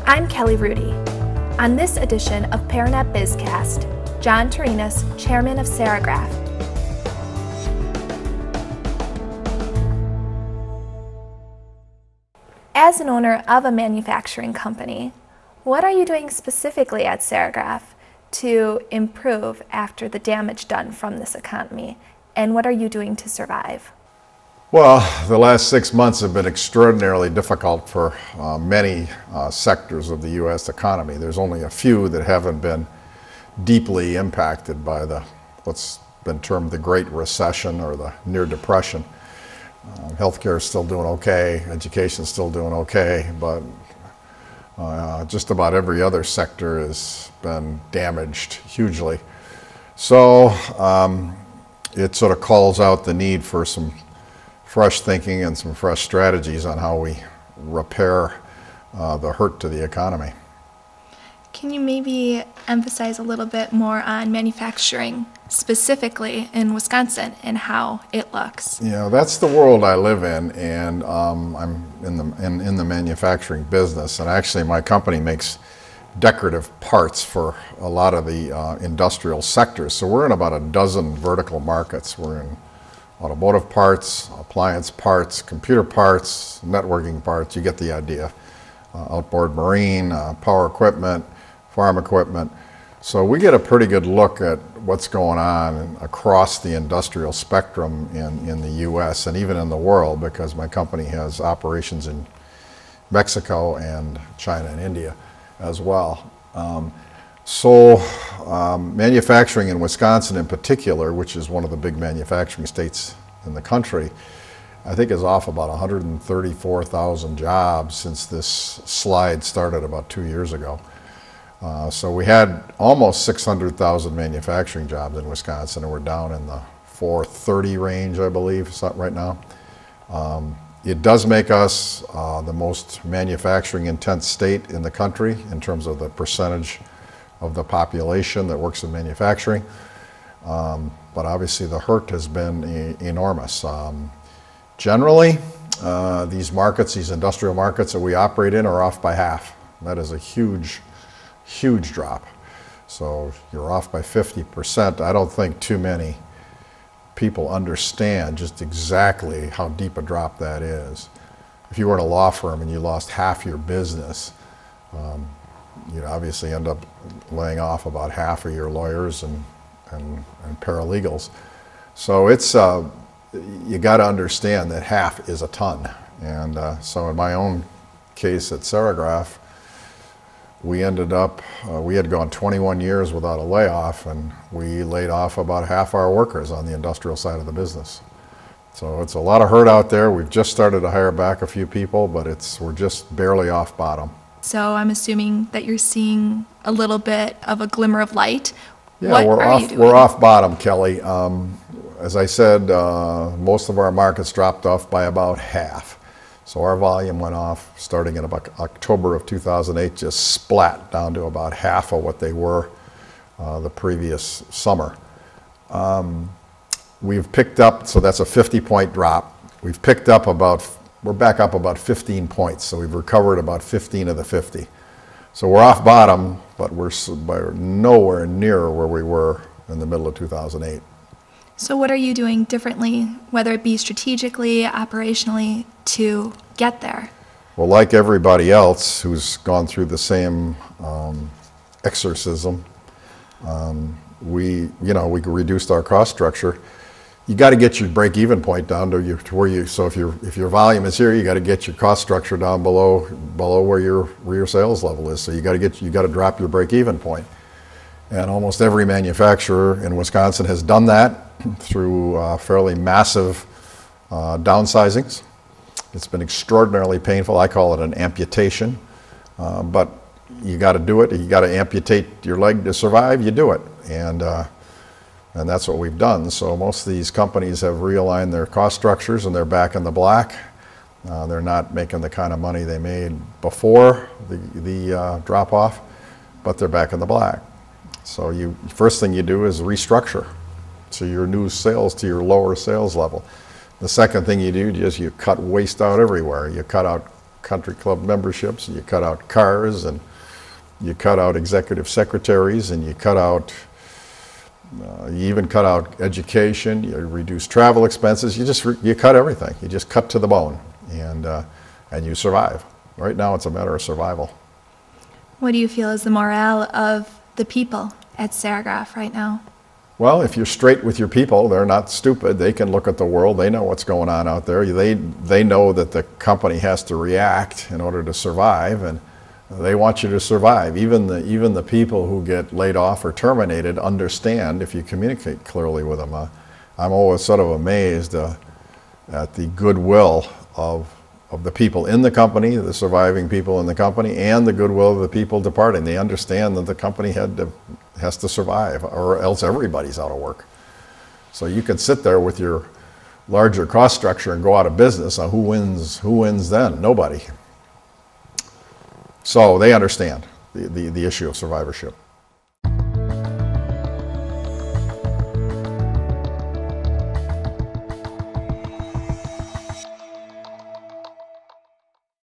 I'm Kelly Rudy. On this edition of Paranet BizCast, John Torinus, Chairman of Serigraph. As an owner of a manufacturing company, what are you doing specifically at Serigraph to improve after the damage done from this economy? And what are you doing to survive? Well, the last 6 months have been extraordinarily difficult for many sectors of the U.S. economy. There's only a few that haven't been deeply impacted by what's been termed the Great Recession or the Near Depression. Healthcare is still doing okay, education is still doing okay, but just about every other sector has been damaged hugely. So it sort of calls out the need for some fresh thinking and some fresh strategies on how we repair the hurt to the economy. Can you maybe emphasize a little bit more on manufacturing, specifically in Wisconsin, and how it looks? You know, that's the world I live in, and I'm in the manufacturing business. And actually, my company makes decorative parts for a lot of the industrial sectors. So we're in about a dozen vertical markets. We're in automotive parts, appliance parts, computer parts, networking parts. You get the idea. Outboard marine, power equipment, farm equipment. So we get a pretty good look at what's going on across the industrial spectrum in the U.S. and even in the world, because my company has operations in Mexico and China and India as well. Manufacturing in Wisconsin in particular, which is one of the big manufacturing states in the country, I think is off about 134,000 jobs since this slide started about 2 years ago. So we had almost 600,000 manufacturing jobs in Wisconsin, and we're down in the 430 range, I believe, right now. It does make us the most manufacturing intense state in the country in terms of the percentage of the population that works in manufacturing. But obviously the hurt has been enormous. Generally, these markets, these industrial markets that we operate in, are off by half. That is a huge drop. So you're off by 50%. I don't think too many people understand just exactly how deep a drop that is. If you were in a law firm and you lost half your business, you'd obviously end up laying off about half of your lawyers and paralegals. So it's you got to understand that half is a ton. And so in my own case at Serigraph, we ended up, we had gone 21 years without a layoff, and we laid off about half our workers on the industrial side of the business. So it's a lot of hurt out there. We've just started to hire back a few people, but we're just barely off bottom. So I'm assuming that you're seeing a little bit of a glimmer of light. Yeah, what are you doing? We're off bottom, Kelly. As I said, most of our markets dropped off by about half. So our volume went off starting in about October of 2008, just splat down to about half of what they were the previous summer. We've picked up, so that's a 50-point drop. We've picked up we're back up about 15 points, so we've recovered about 15 of the 50. So we're off bottom, but we're nowhere near where we were in the middle of 2008. So what are you doing differently, whether it be strategically, operationally, to get there? Well, like everybody else who's gone through the same exorcism, we reduced our cost structure. You got to get your break-even point down to where you. So if your volume is here, you got to get your cost structure down below where your sales level is. So you got to drop your break-even point. And almost every manufacturer in Wisconsin has done that through fairly massive downsizings. It's been extraordinarily painful. I call it an amputation, but you got to do it. You got to amputate your leg to survive. You do it, and that's what we've done. So most of these companies have realigned their cost structures, and they're back in the black. They're not making the kind of money they made before the drop off, but they're back in the black. So first thing you do is restructure to your new sales, to your lower sales level. The second thing you do is you cut waste out everywhere. You cut out country club memberships, and you cut out cars, and you cut out executive secretaries, and you cut out, you even cut out education, you reduce travel expenses, you cut everything. You just cut to the bone, and you survive. Right now it's a matter of survival. What do you feel is the morale of the people at Serigraph right now? Well, if you're straight with your people, they're not stupid. They can look at the world. They know what's going on out there. They know that the company has to react in order to survive, and they want you to survive. Even the people who get laid off or terminated understand if you communicate clearly with them. I'm always sort of amazed at the goodwill of the people in the company, the surviving people in the company, and the goodwill of the people departing. They understand that the company has to survive, or else everybody's out of work. So you can sit there with your larger cost structure and go out of business. Who wins then? Nobody. So they understand the issue of survivorship.